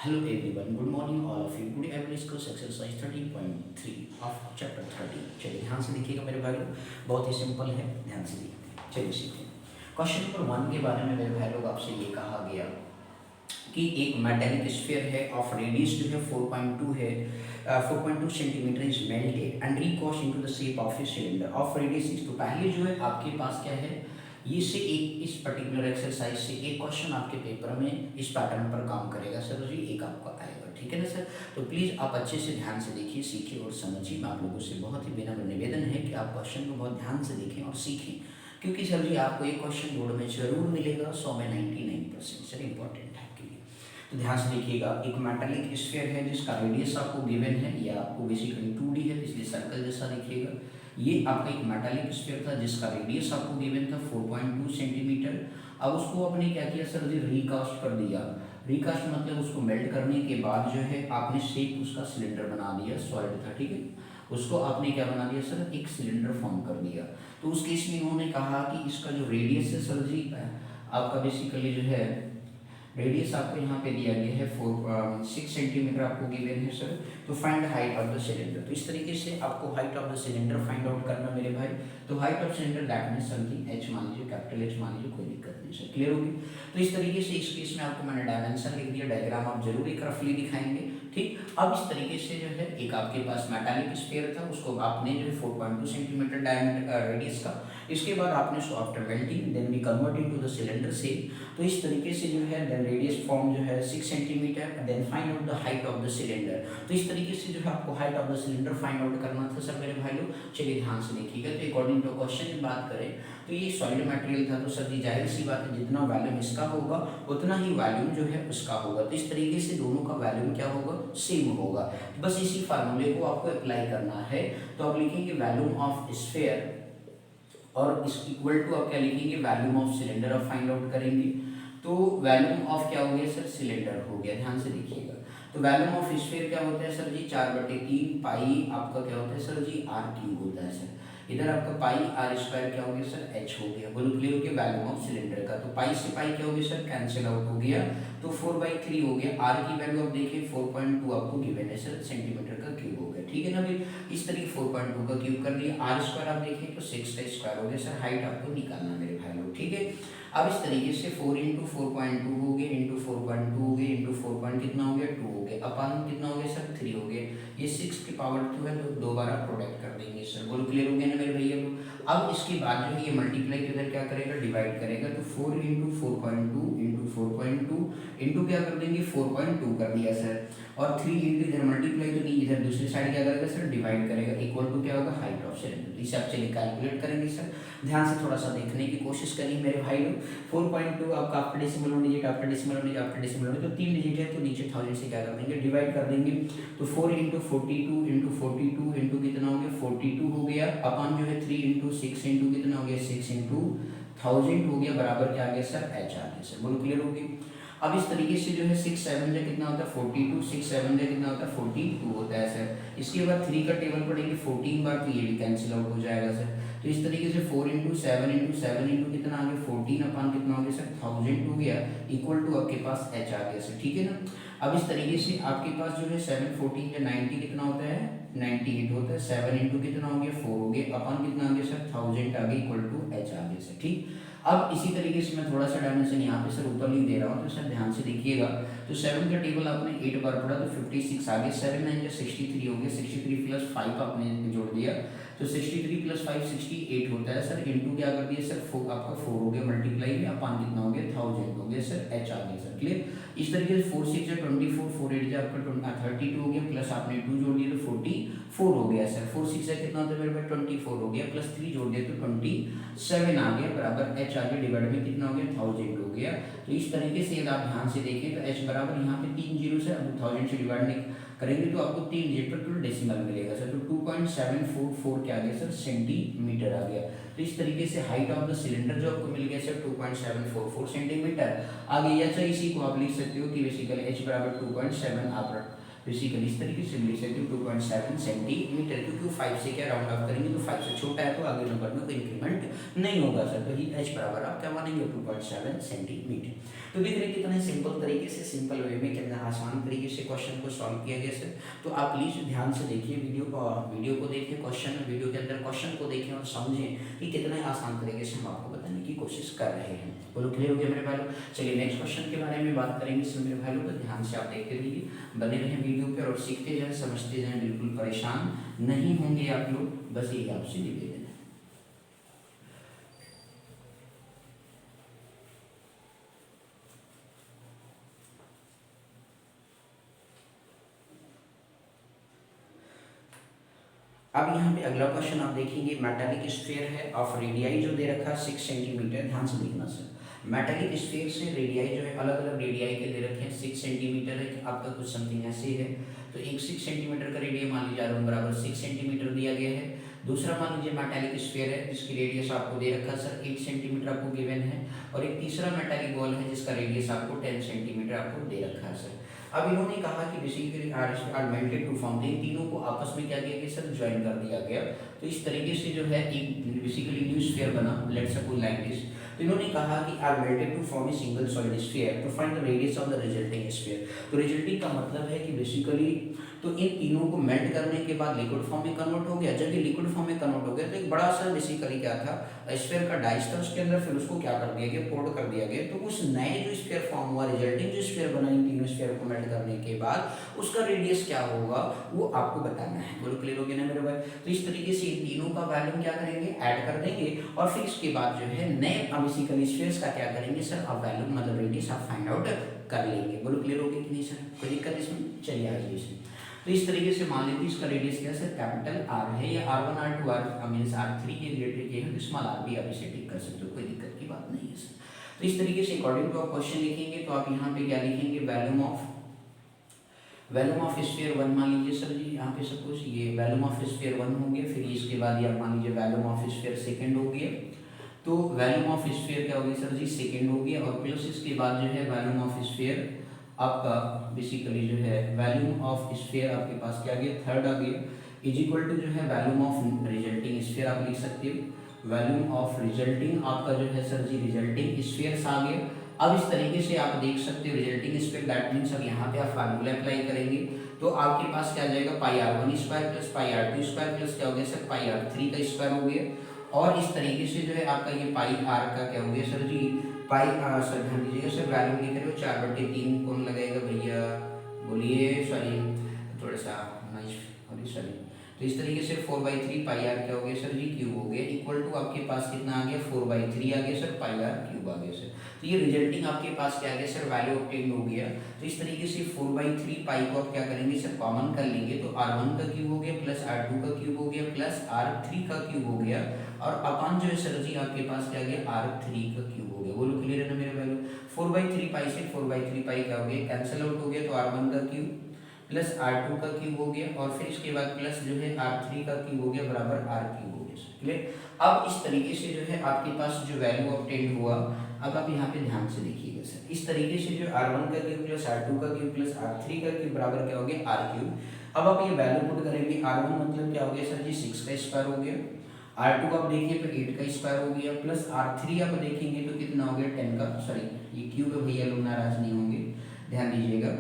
Hello everyone, good morning all of you. Today I will discuss exercise 13.3 of chapter 30. चलिए ध्यान से देखिएगा मेरे भाई लोग, बहुत ही सिंपल है, ध्यान से देखते हैं। चलिए सीखते हैं। क्वेश्चन नंबर 1 के बारे में मेरे भाई लोग आपसे ये कहा गया कि एक मेटेलिक स्फीयर है ऑफ रेडियस जो है 4.2 है, 4.2 centimetre is melted and recast into the shape of a cylinder of radius 6। तो पहले जो है आपके पास क्या है, ये से एक इस पर्टिकुलर एक्सरसाइज से एक क्वेश्चन आपके पेपर में इस पैटर्न पर काम करेगा सर जी, एक आपको आएगा, ठीक है ना सर। तो प्लीज़ आप अच्छे से ध्यान से देखिए, सीखिए और समझिए। मैं आप लोगों से बहुत ही विनम्र निवेदन है कि आप क्वेश्चन को बहुत ध्यान से देखें और सीखें, क्योंकि सर जी आपको एक क्वेश्चन बोर्ड में जरूर मिलेगा, 100 में 99% सर इंपॉर्टेंट है आपके लिए। तो ध्यान से देखिएगा, एक मेटालिक स्फीयर है जिसका रेडियस आपको गिवन है, या आपको बेसिकली 2D है इसलिए सर्कल जैसा दिखेगा। ये आपका एक मेटालिक स्फीयर था जिसका रेडियस आपको गिवन था 4.2 सेंटीमीटर। अब उसको आपने क्या किया सर जी, रिकास्ट कर दिया। रिकास्ट मतलब उसको मेल्ट करने के बाद जो है आपने शेप उसका सिलेंडर बना दिया, सॉलिड था, ठीक है। उसको आपने क्या बना दिया सर, एक सिलेंडर फॉर्म कर दिया। तो उस केस में इन्होंने कहा कि इसका जो रेडियस है सर जी आपका बेसिकली जो है रेडियस आपको यहाँ पे दिया गया है 6 सेंटीमीटर आपको गिवन है सर। तो find height of the cylinder. तो इस तरीके से आपको height of the cylinder find out करना मेरे भाई। तो height of cylinder that means something H मान लीजिए, कैपिटल एच मान लीजिए, कोई दिक्कत नहीं सर, क्लियर होगी। तो इस तरीके से इस केस में आपको मैंने डायमेंशन लिख दिया, डायग्राम आप जरूर एक रफली दिखाएंगे, ठीक। अब इस तरीके से जो है एक आपके पास मेटालिक स्फीयर था, उसको आपने जो है 4.2 सेंटीमीटर डायमीटर रेडियस का, इसके बाद आपने उसको after melting then we convert into the cylinder shape. तो इस तरीके से जो है देन रेडियस फॉर्म जो है 6 centimetre, then find out the height of the cylinder. तो इस तरीके से जो है आपको height of the cylinder find out करना था सर मेरे भाई लोग। चलिए ध्यान से देखिएगा। तो अकॉर्डिंग टू क्वेश्चन की बात करें तो ये सॉलिड मटेरियल था, तो सर जी जाहिर सी बात है जितना वॉल्यूम इसका होगा उतना ही वॉल्यूम जो है उसका होगा। तो इस तरीके से दोनों का वॉल्यूम क्या होगा, सेम होगा। बस इसी फार्मूले को आपको अप्लाई करना है। तो आप लिखेंगे वॉल्यूम ऑफ स्फीयर और इस इक्वल टू आप क्या लिखेंगे, वॉल्यूम ऑफ सिलेंडर आप फाइंड आउट करेंगे। तो वॉल्यूम ऑफ क्या हो गया सर, सिलेंडर हो गया, ध्यान से देखिएगा। तो वॉल्यूम ऑफ स्फीयर क्या होता है सर जी, 4/3 पाई आपका क्या होता है सर जी, r³ होता है सर। इधर आपका पाई r² क्या हो गया सर, h हो गया। बोलो क्लियर हो गया वॉल्यूम ऑफ सिलेंडर का। तो पाई से पाई क्या हो गया सर, कैंसिल आउट हो गया। तो 4/3 हो गया। r की वैल्यू आप देखिए 4.2 आपको गिवन है सर, सेंटीमीटर का क्यूब हो गया, ठीक है ना भाई। इस तरीके 4.2 का क्यूब कर दिया। r² आप देखिए तो 6 का स्क्वायर हो गया सर। हाइट आपको निकालना मेरे भाई लोग, ठीक है। अब इस तरीके से 4 × 4.2 हो गया, इंटू 4.2 हो गया, इंटू 4 कितना हो गया 2 हो गया, अपन कितना हो गया सर 3 हो गया। ये 6 की पावर 2 है तो दोबारा प्रोडक्ट कर देंगे सर। बोलो क्लियर हो गया ना मेरे भैया को। अब इसके बाद जो है ये मल्टीप्लाई के उधर क्या करेगा, डिवाइड करेगा। तो 4 × 4.2 इंटू 4.2 इंटू क्या कर देंगे 4.2 कर दिया सर। और 3 इंटू इधर मल्टीप्लाई तो नहीं, इधर दूसरी साइड क्या करेगा सर, डिवाइड करेगा। इक्वल टू क्या होगा, हाइट ऑफ सिलेंडर। तो इसे आप चलिए कैलकुलेट करेंगे सर। ध्यान से थोड़ा सा देखने की कोशिश करिए मेरे भाई लोग। 4.2 आपका after decimal 1 digit, after decimal 1 digit, after decimal 1 तो 3 डिजिट है, तो नीचे 1000 से क्या कर देंगे, डिवाइड कर देंगे। तो 4 × 42 इंटू 42 इंटू कितना हो गया 42 हो गया, अपन जो है 3 × 6 इंटू कितना हो गया 6 इंटू 1000 हो गया, बराबर क्या आ गया सर, h आ गया सर। बोलो क्लियर हो गया। अब इस तरीके से जो है 6 7 जो कितना होता है 42, 6 7 जो कितना होता है 42 होता है सर। इसके बाद 3 का टेबल पढ़ेंगे 14 बार, तो ये भी कैंसिल आउट हो जाएगा सर। तो इस तरीके से 4 × 7 × 7 इंटू कितना आ गया 14 अपन कितना हो गया सर 1000 हो गया, इक्वल टू आपके पास h आ गया सर, ठीक है ना। अब इस तरीके से आपके पास जो है 7 14 या 90 कितना होता है 98 होता है। 7 इंटू कितना हो गया 4 हो गया, अपन कितना आ गया सर 1000 आ गया, इक्वल टू h आ गया सर, ठीक। अब इसी तरीके से मैं थोड़ा सा डायमेंशन यहाँ पे सर ऊपर लिख दे रहा हूँ, तो सर ध्यान से देखिएगा। तो 7 का टेबल आपने 8 बार पढ़ा तो 56 आ गया। 7 9 जो 63 हो गया, 63 + 5 आपने जोड़ दिया तो 63 + 5 68 होता है सर। इंटू क्या कर दिया सर, आपका 4 हो गया, मल्टीप्लाई में अपन कितना हो गया 1000 हो गया सर, h आ गया सर, क्लियर। इस तरीके से 4 6 या 24, 4 8 जो आपका 32 हो गया, प्लस आपने 2 जोड़ दिया तो 44 हो गया सर। 4 6 या कितना होता है मेरे पास 24 हो गया, प्लस 3 जोड़ दिया तो 27 आ गया, बराबर h आ गया, डिवाइड में कितना हो गया 1000 हो गया। तो इस तरीके से यदि आप ध्यान से देखें तो h बराबर यहाँ पे 3 जीरो से, अब 1000 से डिवाइड नहीं करेंगे तो आपको 3 डिजिट पर टू डेसिमल मिलेगा सर। तो 2.744 क्या आ गया सर, सेंटीमीटर आ गया। तो इस तरीके से हाइट ऑफ द सिलेंडर जो आपको मिल गया सर 2.744 सेंटीमीटर। आगे या इसी को आप लिख सकते हो कि बेसिकली h बराबर 2.7 आप बेसिकली इस तरीके से लिख सकते हो 2.7 सेंटीमीटर, क्योंकि 5 से क्या राउंड ऑफ करेंगे तो 5 से छोटा है तो आगे नंबर में कोई इंक्रीमेंट नहीं होगा सर। तो ही h बराबर आप क्या मानेंगे 2.7 सेंटीमीटर। तो देख रहे कितने सिंपल तरीके से, सिंपल वे में, कितना आसान तरीके से क्वेश्चन को सॉल्व किया गया सर। तो आप प्लीज ध्यान से देखिए वीडियो को देखिए, क्वेश्चन वीडियो के अंदर क्वेश्चन को देखें और समझें कि कितने आसान तरीके से हम आपको बताने की कोशिश कर रहे हैं। बोलो क्लियर हो गया मेरे भाई? चलिए नेक्स्ट क्वेश्चन के बारे में बात करेंगे इसमें मेरे भाई। तो ध्यान से आप देखते रहिए, बने रहें वीडियो पर और सीखते जाएं, समझते जाएं, बिल्कुल परेशान नहीं होंगे आप लोग, बस यही आपसे निवेदन है। अब यहाँ पे अगला क्वेश्चन आप देखेंगे, मेटालिक स्फीयर है ऑफ रेडियाई जो दे रखा है 6 सेंटीमीटर। ध्यान से देखना सर, मेटालिक स्फीयर से रेडियाई जो है अलग अलग रेडियाई के दे रखे हैं 6 सेंटीमीटर है, आपका कुछ समथिंग ऐसे है। तो एक 6 सेंटीमीटर का रेडियस मान लीजिए R1 बराबर 6 सेंटीमीटर दिया गया है। दूसरा मान लीजिए मेटालिक स्फीयर है जिसकी रेडियस आपको दे रखा है सर 8 सेंटीमीटर आपको गिवन है। और एक तीसरा मेटालिक बॉल है जिसका रेडियस आपको 10 सेंटीमीटर आपको दे रखा है सर। अब इन्होंने कहा कि basically are melted to form, इन तीनों को आपस में क्या किया गया सर, ज्वाइन कर दिया गया। तो इस तरीके से जो है एक बेसिकली न्यू स्फीयर बना, लेट्स सपोज लाइक दिस। तो इन्होंने कहा कि are melted to form a single solid sphere to find the radius of the resulting sphere. तो रिजल्टिंग का मतलब है कि बेसिकली तो इन तीनों को मेल्ट करने के बाद लिक्विड फॉर्म में कन्वर्ट हो गया। जब ये लिक्विड फॉर्म में कन्वर्ट हो गया तो एक बड़ा सा बेसिकली क्या था, स्फीयर का डाइस था उसके अंदर, फिर उसको क्या कर दिया गया, पोर्ट कर दिया गया। तो उस नए जो स्फीयर फॉर्म हुआ, रिजल्टिंग जो स्फीयर बना इन तीनों स्फीयर को मेल्ट करने के बाद उसका रेडियस क्या होगा वो आपको बताना है। बोलो क्लियर हो गया ना मेरे भाई? तो इस तरीके से इन तीनों का वैल्यू क्या करेंगे, ऐड कर देंगे और फिर इसके बाद जो है नए बेसिकली स्फीयर्स का क्या करेंगे सर, आप वैल्यू मतलब रेडियस आप फाइंड आउट कर लेंगे। बोलो क्लियर हो गया कि नहीं सर? कोई दिक्कत इसमें? चलिए आइए इसमें। तो इस तरीके से मान लीजिए इसका रेडियस क्या है सर, कैपिटल आर है, या R1 R2 R means R3 के रिलेटेड ये है, तो स्मॉल आर भी आप इसे टिक कर सकते हो, कोई दिक्कत की बात नहीं है सर। तो इस तरीके से अकॉर्डिंग टू आप क्वेश्चन लिखेंगे तो आप यहाँ पे क्या लिखेंगे, वैल्यूम ऑफ स्फीयर 1 मान लीजिए सर जी, यहाँ पे सपोज ये वैल्यूम ऑफ स्फीयर 1 हो गया, फिर इसके बाद ये मान लीजिए वैल्यूम ऑफ स्फीयर सेकंड हो गया। तो वैल्यूम ऑफ स्फीयर क्या हो गया सर जी, सेकंड हो गया, और प्लस इसके बाद जो है वैल्यूम ऑफ स्फीयर आपका बेसिकली जो है वैल्यूम ऑफ स्फीयर आपके पास क्या आ गया, थर्ड आ गया, इज इक्वल टू जो है वैल्यूम ऑफ रिजल्टिंग स्फीयर आप लिख सकते हो। वैल्यूम ऑफ रिजल्टिंग आपका जो है सर जी रिजल्टिंग स्फीयर्स आ गया। अब इस तरीके से आप देख सकते हो रिजल्टिंग स्फीयर, दैट मींस अब यहाँ पे आप फार्मूला अप्लाई करेंगे तो आपके पास क्या आ जाएगा, पाई R1 square plus pi R2 square plus क्या हो गया सर, पाई R3 का स्क्वायर हो गया। और इस तरीके से जो है आपका ये पाई R का क्या हो गया सर जी, पाई सर ध्यान दीजिएगा सर, वैल्यू लिख रहे हो 4/3 कौन लगाएगा भैया, बोलिए, सॉरी थोड़ा सा नॉइज, सॉरी। तो इस तरीके से 4/3 पाई आर क्या हो गया सर जी, क्यूब हो गया, इक्वल टू आपके पास कितना आ गया, 4/3 आ गया सर, पाई आर क्यूब आ गया सर। तो ये रिजल्टिंग आपके पास क्या आ गया सर, वैल्यू ऑब्टेन हो गया। तो इस तरीके से 4/3 पाई को आप क्या करेंगे सर, कॉमन कर लेंगे, तो R1 का क्यूब हो गया प्लस R2 का क्यूब हो गया प्लस R3 का क्यूब हो गया, और अपन जो है सर जी आपके पास क्या आ गया, R3 का क्यूब हो गया। बोलो क्लियर है ना मेरे वैल्यू? 4/3 पाई से 4/3 पाई क्या हो गया, कैंसिल आउट हो गया, तो R1 का क्यूब प्लस R2 का क्यूब हो गया, और फिर इसके बाद प्लस जो है R3 का क्यूब हो गया बराबर R क्यूब हो गया। क्लियर? अब इस तरीके से जो है आपके पास जो वैल्यू ऑब्टेन हुआ, अब आप यहाँ पे ध्यान से देखिएगा सर, इस तरीके से जो R1 का क्यूब प्लस R2 का क्यूब प्लस R3 का क्यूब बराबर क्या हो गया, R क्यूब। अब आप ये वैल्यू पुट करेंगे, R1 मतलब क्या हो गया सर जी, 6 का स्क्वायर हो गया, R2 आप देखिए तो 8 का स्क्वायर हो गया, प्लस R3 आप देखेंगे तो कितना हो गया, 10 का, सॉरी ये क्यूब है भैया, लोग नाराज नहीं होंगे, ध्यान दीजिएगा,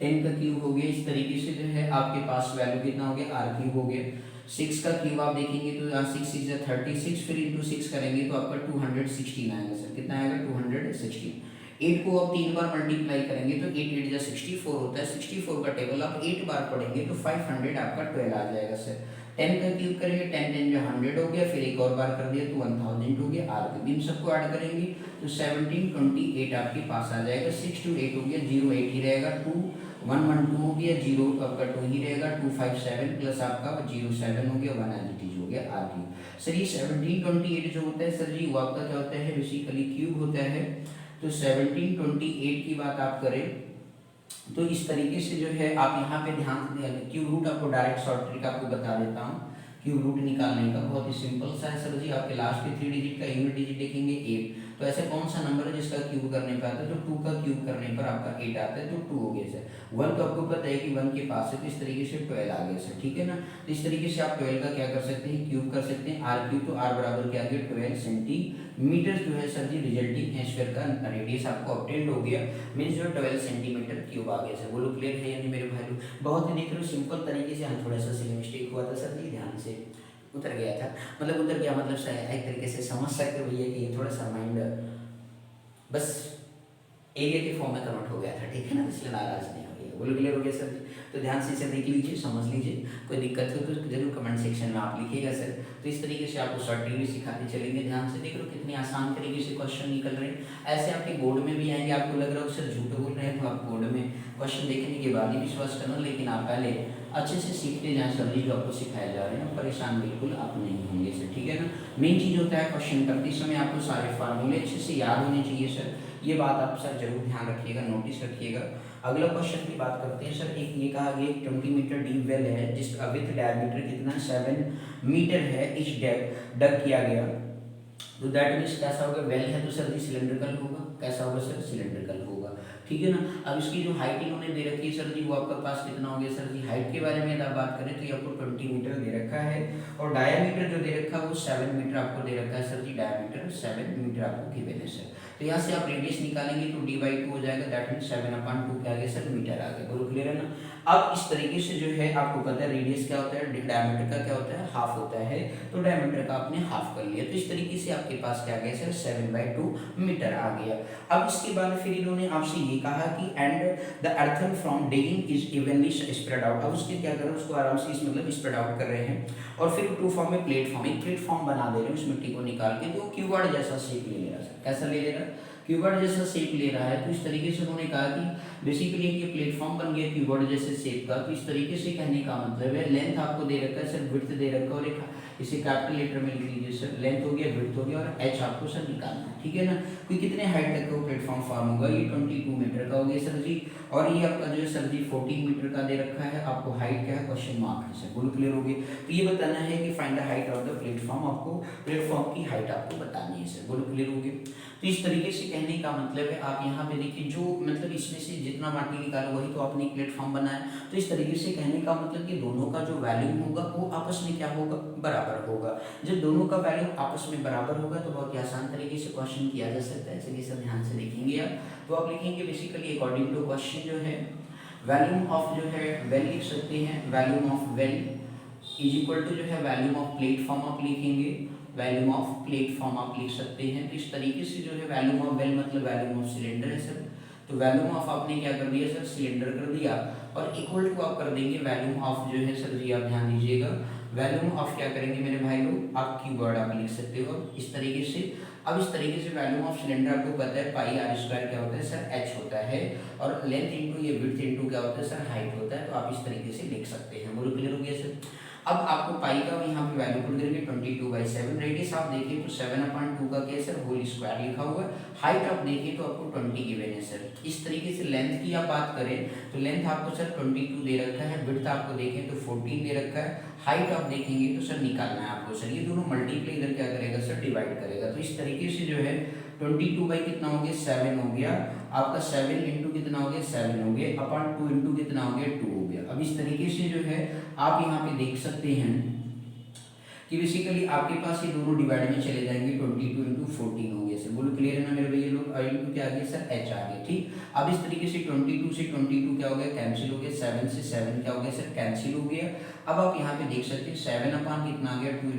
10 का क्यूब हो गया। इस तरीके से जो है आपके पास वैल्यू कितना हो गया, R क्यूब हो गया। 6 का क्यूब आप देखेंगे तो 6 is 36, फिर इंटू 6 करेंगे तो आपका 216 आएगा सर, कितना आएगा, 216। 8 को आप 3 बार मल्टीप्लाई करेंगे तो 8 8 जा 64 होता है, 64 का टेबल आप 8 बार पढ़ेंगे तो 500 आपका 12 आ जाएगा सर। 10 का क्यूब करेंगे, 10 10 जो 100 हो गया, फिर एक और बार कर दिया तो 1000 हो गया, R क्यूब। इन सबको ऐड करेंगे तो 1728 आपके पास आ जाएगा, 6 to 8 हो गया, 0 8 ही रहेगा, 2 1 1 2 हो गया, 0 आपका 2 ही रहेगा, 2 5 7 प्लस आपका 0 7 हो गया, 1 एज इट इज हो गया, R क्यूब। सर ये 1728 जो होता है सर जी वो आपका क्या होता है, बेसिकली क्यूब होता है। तो 1728 की बात आप करें तो इस तरीके से जो है आप यहाँ पे ध्यान से, क्यूब रूट आपको डायरेक्ट शॉर्ट ट्रिक आपको बता देता हूँ। क्यूब रूट निकालने का बहुत ही सिंपल सा है सर जी, आपके लास्ट के 3 डिजिट का यूनिट डिजिट देखेंगे 8, तो ऐसे कौन सा नंबर है जिसका क्यूब करने पे आता है, तो 2 का क्यूब करने पर आपका 8 आता है, तो 2 हो गया सर। 1 तो आपको पता है कि 1 के पास है, तो इस तरीके से 12 आ गया सर, ठीक है ना। तो इस तरीके से आप 12 का क्या कर सकते हैं, क्यूब कर सकते हैं, आर क्यूब, तो आर बराबर क्या आ गया 12 सेंटीमीटर जो है सर जी रिजल्टिंग स्फीयर का रेडियस आपको ऑब्टेन्ड हो गया, मीन्स जो 12 सेंटीमीटर क्यूब आ गया सर। बोलो क्लियर है यानी मेरे भाई, बहुत ही देख रहे हो सिंपल तरीके से। हाँ थोड़ा सा सिली मिस्टेक हुआ था सर जी, ध्यान से उतर गया था, मतलब उतर गया मतलब एक तरीके से समझ सकते हो भैया कि थोड़ा सा माइंड बस एरिया के फॉर्म में कन्वर्ट हो गया था, ठीक है ना, इसलिए नाराज नहीं हो गया। बोलो क्लियर हो गया सर। तो ध्यान से इसे देख लीजिए, समझ लीजिए, कोई दिक्कत हो तो जरूर कमेंट सेक्शन में आप लिखिएगा सर। तो इस तरीके से आपको शॉर्ट ट्रिक भी सिखाते चलेंगे। ध्यान से देख लो कितनी आसान तरीके से क्वेश्चन निकल रहे हैं। ऐसे आपके बोर्ड में भी आएंगे, आपको लग रहा हो सर झूठ बोल रहे हैं, तो आप बोर्ड में क्वेश्चन देखने के बाद ही विश्वास करना, लेकिन आप पहले अच्छे से सीखते जाएं सर जी, जो आपको सिखाया जा रहे हैं, परेशान बिल्कुल आप नहीं होंगे सर, ठीक है ना। मेन चीज़ होता है क्वेश्चन करते समय आपको सारे फार्मूले अच्छे से याद होने चाहिए सर, ये बात आप सर जरूर ध्यान रखिएगा, नोटिस रखिएगा। अगला क्वेश्चन की बात करते हैं सर। एक ये कहा गया 20 मीटर डीप वेल है जिसका विथ डायमीटर कितना 7 मीटर है, इस डग किया गया, तो दैट मीन्स कैसा होगा, वेल है तो सर जी सिलेंड्रिकल होगा, कैसा होगा सर सिलेंड्रिकल होगा, ठीक है ना। अब इसकी जो हाइट इन्होंने दे रखी है सर जी, वो आपके पास कितना हो गया सर जी, हाइट के बारे में यदि आप बात करें तो ये आपको 20 मीटर दे रखा है, और डायमीटर जो दे रखा है वो 7 मीटर आपको दे रखा है सर जी, डायमीटर 7 मीटर आपको गिवन है सर। तो यहाँ से आप रेडियस निकालेंगे तो d/2 हो जाएगा, दैट मीन्स 7/2 क्या आ गया सर, मीटर आ गया। बोलो क्लियर है ना। अब इस तरीके से जो है आपको पता है रेडियस क्या होता है, डायमीटर का क्या होता है, हाफ होता है, तो डायमीटर का आपने हाफ कर लिया, तो इस तरीके से आपके पास क्या आ गया सर 7/2 मीटर आ गया। अब इसके बाद फिर इन्होंने आपसे ये कहा कि and the earthen from digging is evenly spread out. अब उसके क्या कर रहे हैं, उसको आराम से इस मतलब स्प्रेड आउट कर रहे हैं, और फिर टू फॉर्म में प्लेटफॉर्म, एक प्लेटफॉर्म बना दे रहे हैं उस मिट्टी को निकाल के, तो क्यूबॉइड जैसा शेप ले रहा है, कैसा ले ले रहा है, क्यूबॉइड जैसा शेप ले रहा है। तो इस तरीके से उन्होंने कहा कि बेसिकली ये प्लेटफॉर्म बन गया क्यूबॉइड जैसे शेप का। तो इस तरीके से कहने का मतलब है, लेंथ आपको दे रखा है सर, विड्थ दे रखा है, और एक इसे कैपिटल लेटर में लिख लीजिए सर, लेंथ हो गया, विड्थ हो गया, और एच आपको सर निकालना है, ठीक है ना। कोई कितने हाइट तक का वो प्लेटफॉर्म फॉर्म होगा, ये 22 मीटर का हो गया सर जी, और ये आपका जो है सर जी 14 मीटर का दे रखा है, आपको हाइट क्या है क्वेश्चन मार्क है सर। बोलो क्लियर हो गया। तो ये बताना है कि find the height of the platform, आपको प्लेटफॉर्म की हाइट आपको बतानी है सर। बोलो क्लियर हो गया। तो इस तरीके से कहने का मतलब है, आप यहाँ पे देखिए जो मतलब इसमें से जितना माटी निकालो वही तो आपने प्लेटफॉर्म बनाया। तो इस तरीके से कहने का मतलब कि दोनों का जो वैल्यू होगा वो आपस में क्या होगा, बराबर होगा। जब दोनों का वैल्यू आपस में बराबर होगा तो बहुत ही आसान तरीके से क्वेश्चन किया जा सकता है। चलिए सब ध्यान से देखेंगे आप, तो आप लिखेंगे बेसिकली अकॉर्डिंग टू क्वेश्चन जो है वैल्यूम ऑफ जो है वेल लिख सकते हैं, volume of well is equal to जो है वैल्यूम ऑफ प्लेटफॉर्म आप लिखेंगे, वैल्यूम ऑफ प्लेटफॉर्म आप लिख सकते हैं। तो इस तरीके से जो है वैल्यूम ऑफ वेल मतलब वैल्यूम ऑफ सिलेंडर है सर, तो वैल्यूम ऑफ आपने क्या कर दिया सर, सिलेंडर कर दिया, और इक्वल टू आप कर देंगे वैल्यूम ऑफ जो है सर जी, आप ध्यान दीजिएगा, वैल्यूम ऑफ क्या करेंगे मेरे भाई लोग, आप कीवर्ड आप लिख सकते हो इस तरीके से। अब इस तरीके से वैल्यूम ऑफ सिलेंडर आपको पता है पाई आर स्क्वायर क्या होता है सर, एच होता है, और लेंथ इंटू ये विड्थ इंटू क्या होता है सर, हाइट होता है। तो आप इस तरीके से लिख सकते हैं। बोलो क्लियर हो गया सर। अब आपको पाई का यहाँ पे वैल्यू पुट करेंगे 22/7, रेडियस आप देखिए तो 7/2 का क्या है सर, होल स्क्वायर लिखा हुआ है, हाइट आप देखिए तो आपको 20 गिवन है सर। इस तरीके से लेंथ की आप बात करें तो लेंथ आपको सर 22 दे रखा है, विड्थ आपको देखें तो 14 दे रखा है, हाइट आप देखेंगे तो सर निकालना है आपको सर, ये दोनों मल्टीप्लाई इधर क्या करेगा सर, डिवाइड करेगा। तो इस तरीके से जो है 22 बाई कितना हो गया 7 हो गया आपका, 7 इंटू कितना हो गया 7 हो गया, अपॉन 2 इंटू कितना हो गया 2 हो गया। अब इस तरीके से जो है आप यहाँ पे देख सकते हैं कि बेसिकली आपके पास ये दोनों डिवाइड में चले जाएंगे, 22 इंटू 14 हो गया सर। बोलो क्लियर है ना मेरे भैया लोग। और इंटू क्या आ गया सर, एच आ गया, ठीक। अब इस तरीके से 22 से 22 क्या हो गया, कैंसिल हो गया, 7 से 7 क्या हो गया सर, कैंसिल हो गया। अब आप यहाँ पे देख सकते हैं 7 अपॉन कितना आ गया 2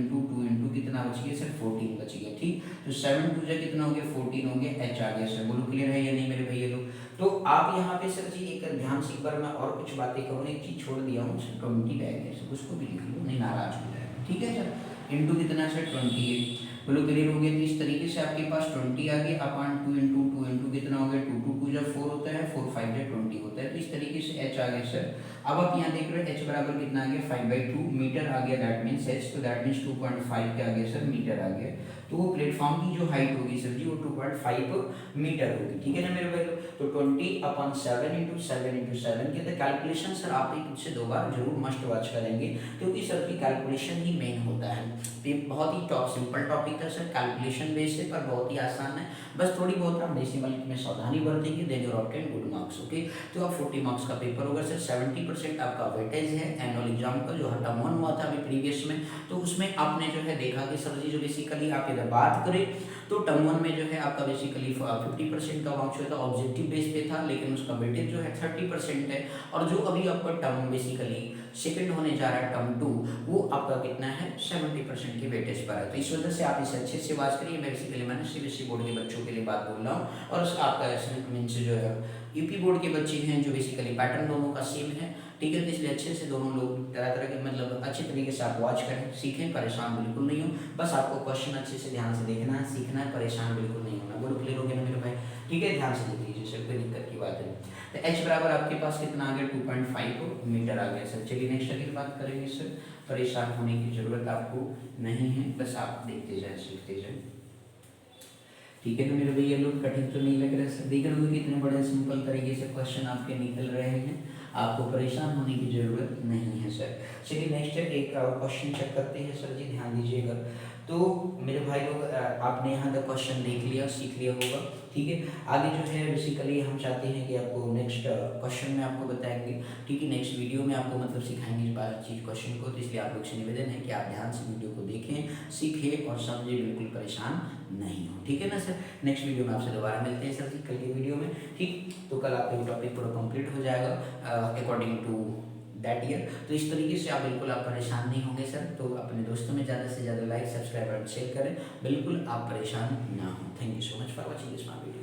इंटू कितना बच गया सर, 14 बच गया, ठीक। तो 7 2 कितना हो गया 14 हो गया, एच आ गया सर। बोलो क्लियर है या नहीं मेरे भैया लोग। तो आप यहाँ पे सर जी एक ध्यान से एक बार मैं और कुछ बातें करूँ, एक चीज छोड़ दिया हूँ सर, 20 रह गया सर, उसको भी लिख लो, नहीं नाराज हो जाएगा, ठीक है सर। इंटू कितना सर 28, बोलो क्लियर हो गया। तो इस तरीके से आपके पास 20 आ गया अपॉन 2 इंटू कितना हो गया 2 2 जब 4 होता है, 4 5 जब 20 होता है। तो इस तरीके से एच आ गया सर। अब आप यहाँ देख रहे हो एच बराबर कितना आ गया 5/2 मीटर आ गया, दैट मीन्स एच, तो दैट मीन्स 2.5 क्या आ गया सर, मीटर आ गया। तो वो प्लेटफॉर्म की जो हाइट होगी सर जी वो 2.5 मीटर होगी, ठीक है ना मेरे भाई। तो 20/7 इंटू 7 के कैलकुलेशन सर आप एक से दो बार जरूर मस्ट वॉच करेंगे, क्योंकि सर की कैलकुलेशन ही मेन होता है। ये बहुत ही सिंपल टॉपिक है सर, कैलकुलेशन बेस है पर बहुत ही आसान है। बस थोड़ी बहुत आप डेसिमल में सावधानी बरतेंगे, then you obtain good marks. Okay, तो अब 40 मार्क्स का पेपर होगा सर। 70% आपका वेटेज है एनुअल एग्जाम का, जो टर्म 1 हुआ था अभी प्रीवियस में। तो उसमें आपने जो है देखा कि सर जी जो बेसिकली आप इधर बात करें तो टर्म 1 में जो है आपका बेसिकली 50% का मार्क्स जो था ऑब्जेक्टिव बेस पे था, लेकिन उसका वेटेज जो है 30% है। और जो अभी आपका टर्म बेसिकली सेकंड होने जा रहा है टर्म 2, वो आपका कितना है 70% के वेटेज पर है। तो इस वजह से आप इसे अच्छे से बात करिए। बेसिकली मैंने सीबीएसई बोर्ड के बच्चों के लिए बात बोल रहा हूँ, और आपका मीन्स जो है यूपी बोर्ड के बच्चे हैं, जो बेसिकली पैटर्न दोनों का सेम है, ठीक है। तो इसलिए अच्छे से दोनों लोग तरह तरह के मतलब अच्छे तरीके से आप वॉच करें, सीखें, परेशान बिल्कुल नहीं हो। बस आपको क्वेश्चन अच्छे से ध्यान से देखना है, सीखना है, परेशान बिल्कुल नहीं होना। बोलो क्लियर हो गया ना मेरे भाई? ठीक है, ध्यान से देख लीजिए सर, कोई दिक्कत की बात नहीं। तो एच बराबर आपके पास कितना आ गया 2.5 मीटर आ गया सर। चलिए नेक्स्ट अगली बात करेंगे सर। परेशान होने की जरूरत आपको नहीं है, बस आप देखते जाए, सीखते जाए, ठीक है ना मेरे भैया लोग? कठिन तो नहीं लग रहा सर? देख रहे हो कितने बड़े सिंपल तरीके से क्वेश्चन आपके निकल रहे हैं, आपको परेशान होने की जरूरत नहीं है सर। चलिए नेक्स्ट एक क्वेश्चन चेक करते हैं सर जी, ध्यान दीजिएगा। तो मेरे भाई लोग आपने यहाँ तक क्वेश्चन देख लिया, सीख लिया होगा, ठीक है। आगे जो है बेसिकली हम चाहते हैं कि आपको नेक्स्ट क्वेश्चन में आपको बताएंगे, ठीक है। नेक्स्ट वीडियो में आपको मतलब सिखाएंगे इस बार चीज क्वेश्चन को। तो इसलिए आप लोग से निवेदन है कि आप ध्यान से वीडियो को देखें, सीखें और समझे, बिल्कुल परेशान नहीं हो, ठीक है ना सर। नेक्स्ट वीडियो में आपसे दोबारा मिलते हैं सर जी, कल के वीडियो में, ठीक। तो कल आपका टॉपिक पूरा कंप्लीट हो जाएगा अकॉर्डिंग टू दैट ईयर। तो इस तरीके से आप बिल्कुल आप परेशान नहीं होंगे सर। तो अपने दोस्तों में ज़्यादा से ज़्यादा लाइक, सब्सक्राइब और शेयर करें, बिल्कुल आप परेशान ना हो। Thank you so much for watching this my video.